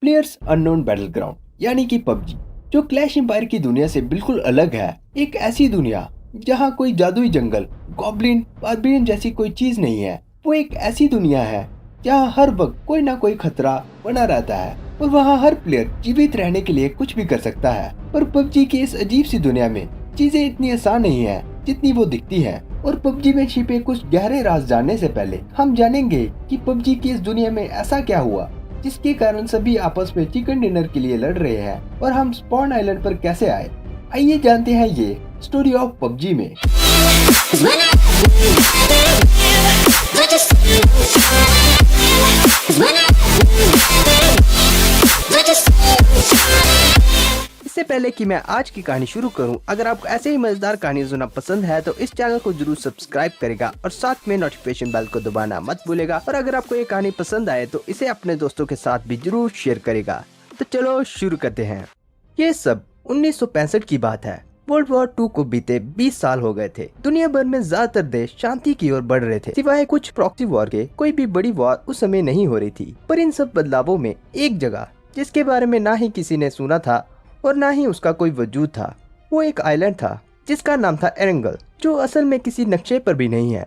Players unknown Battleground यानी कि PUBG, जो क्लैश एम्पायर की दुनिया से बिल्कुल अलग है। एक ऐसी दुनिया जहाँ कोई जादुई जंगल, गॉब्लिन, बारबेरियन जैसी कोई चीज नहीं है। वो एक ऐसी दुनिया है जहाँ हर वक्त कोई ना कोई खतरा बना रहता है और वहाँ हर प्लेयर जीवित रहने के लिए कुछ भी कर सकता है। पर पबजी की इस अजीब सी दुनिया में चीजें इतनी आसान नहीं है जितनी वो दिखती है। और पबजी में छिपे कुछ गहरे राज जानने से पहले हम जानेंगे कि पबजी की इस दुनिया में ऐसा क्या हुआ जिसके कारण सभी आपस में चिकन डिनर के लिए लड़ रहे हैं और हम स्पॉन आइलैंड पर कैसे आए। आइए जानते हैं ये स्टोरी ऑफ पबजी में। इससे पहले कि मैं आज की कहानी शुरू करूं, अगर आपको ऐसे ही मजेदार कहानी सुनना पसंद है तो इस चैनल को जरूर सब्सक्राइब करेगा और साथ में नोटिफिकेशन बेल को दबाना मत भूलेगा। और अगर आपको ये कहानी पसंद आए तो इसे अपने दोस्तों के साथ भी जरूर शेयर करेगा। तो चलो शुरू करते हैं। ये सब 1965 की बात है। वर्ल्ड वॉर 2 को बीते 20 साल हो गए थे। दुनिया भर में ज्यादातर देश शांति की ओर बढ़ रहे थे, सिवाय कुछ प्रॉक्सी वॉर के। कोई भी बड़ी वॉर उस समय नहीं हो रही थी। पर इन सब बदलावों में एक जगह जिसके बारे में ना ही किसी ने सुना था और ना ही उसका कोई वजूद था, वो एक आइलैंड था जिसका नाम था एरेंगल, जो असल में किसी नक्शे पर भी नहीं है।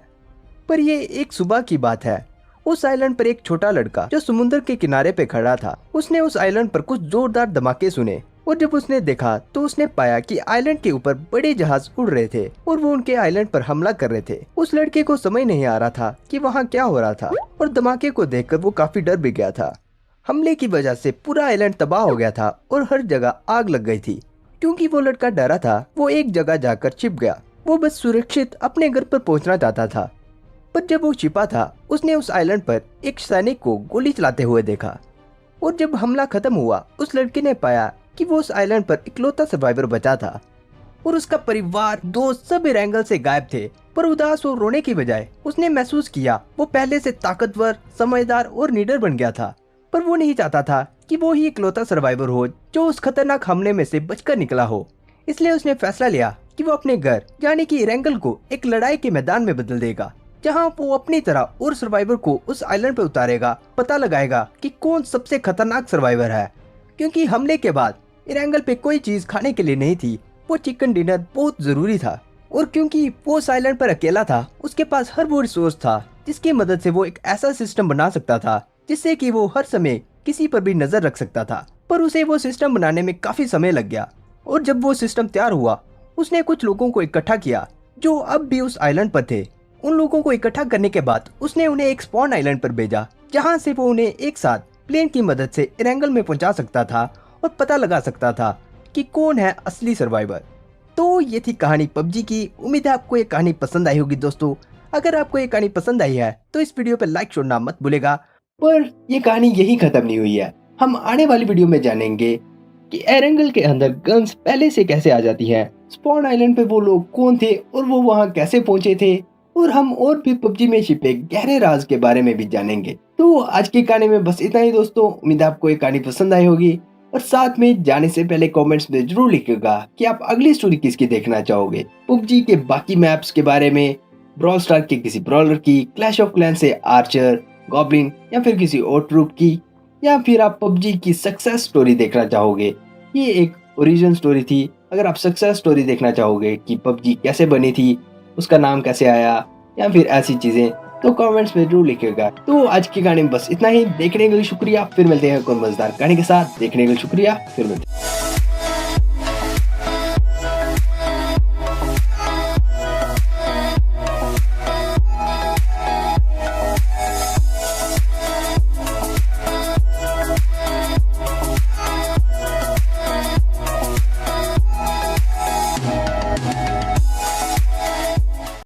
पर ये एक सुबह की बात है। उस आइलैंड पर एक छोटा लड़का जो समुद्र के किनारे पे खड़ा था, उसने उस आइलैंड पर कुछ जोरदार धमाके सुने और जब उसने देखा तो उसने पाया कि आइलैंड के ऊपर बड़े जहाज उड़ रहे थे और वो उनके आइलैंड पर हमला कर रहे थे। उस लड़के को समझ नहीं आ रहा था कि वहाँ क्या हो रहा था और धमाके को देखकर वो काफी डर भी गया था। हमले की वजह से पूरा आइलैंड तबाह हो गया था और हर जगह आग लग गई थी। क्योंकि वो लड़का डरा था, वो एक जगह जाकर छिप गया। वो बस सुरक्षित अपने घर पर पहुंचना चाहता था। पर जब वो छिपा था, उसने उस आइलैंड पर एक सैनिक को गोली चलाते हुए देखा। और जब हमला खत्म हुआ, उस लड़के ने पाया कि वो उस आइलैंड पर इकलौता सर्वाइवर बचा था और उसका परिवार, दोस्त सब एरेंगल से गायब थे। पर उदास और रोने की बजाय उसने महसूस किया वो पहले से ताकतवर, समझदार और निडर बन गया था। पर वो नहीं चाहता था कि वो ही इकलौता सर्वाइवर हो जो उस खतरनाक हमले में से बचकर निकला हो। इसलिए उसने फैसला लिया कि वो अपने घर यानी कि एरेंगल को एक लड़ाई के मैदान में बदल देगा, जहां वो अपनी तरह और सर्वाइवर को उस आइलैंड पर उतारेगा, पता लगाएगा कि कौन सबसे खतरनाक सर्वाइवर है। क्योंकि हमले के बाद एरेंगल पे कोई चीज खाने के लिए नहीं थी, वो चिकन डिनर बहुत जरूरी था। और क्योंकि वो उस आइलैंड पर अकेला था, उसके पास हर वो रिसोर्स था जिसकी मदद से वो एक ऐसा सिस्टम बना सकता था जिससे कि वो हर समय किसी पर भी नजर रख सकता था। पर उसे वो सिस्टम बनाने में काफी समय लग गया। और जब वो सिस्टम तैयार हुआ, उसने कुछ लोगों को इकट्ठा किया जो अब भी उस आइलैंड पर थे। उन लोगों को इकट्ठा करने के बाद उसने उन्हें एक स्पॉन आइलैंड पर भेजा, जहां से वो उन्हें एक साथ प्लेन की मदद से एरेंगल में पहुंचा सकता था और पता लगा सकता था कि कौन है असली सर्वाइवर। तो ये थी कहानी पबजी की। उम्मीद है आपको ये कहानी पसंद आई होगी दोस्तों। अगर आपको ये कहानी पसंद आई है तो इस वीडियो पे लाइक छोड़ना मत भूलेगा। पर ये कहानी यही खत्म नहीं हुई है। हम आने वाली वीडियो में जानेंगे कि एरेंगल के अंदर गन्स पहले से कैसे आ जाती हैं, स्पॉन आइलैंड पे वो लोग कौन थे और वो वहाँ कैसे पहुंचे थे, और हम और भी पबजी में छिपे गहरे राज के बारे में भी जानेंगे। तो आज की कहानी में बस इतना ही दोस्तों। उम्मीद है आपको ये कहानी पसंद आई होगी और साथ में जाने से पहले कमेंट्स में जरूर लिखिएगा कि आप अगली स्टोरी किसकी देखना चाहोगे। पबजी के बाकी मैप्स के बारे में, ब्रॉल स्टार के किसी ब्रॉलर की, क्लैश ऑफ क्लैंस से आर्चर, गॉब्लिन या फिर किसी और ट्रूप की, या फिर आप पबजी की सक्सेस स्टोरी देखना चाहोगे। ये एक ओरिजिन स्टोरी थी। अगर आप सक्सेस स्टोरी देखना चाहोगे कि पबजी कैसे बनी थी, उसका नाम कैसे आया, या फिर ऐसी चीजें, तो कमेंट्स में जरूर लिखिएगा। तो आज की कहानी में बस इतना ही। देखने के लिए शुक्रिया। फिर मिलते हैं कोई मजेदार कहानी के साथ। देखने के लिए शुक्रिया। फिर मिलते हैं।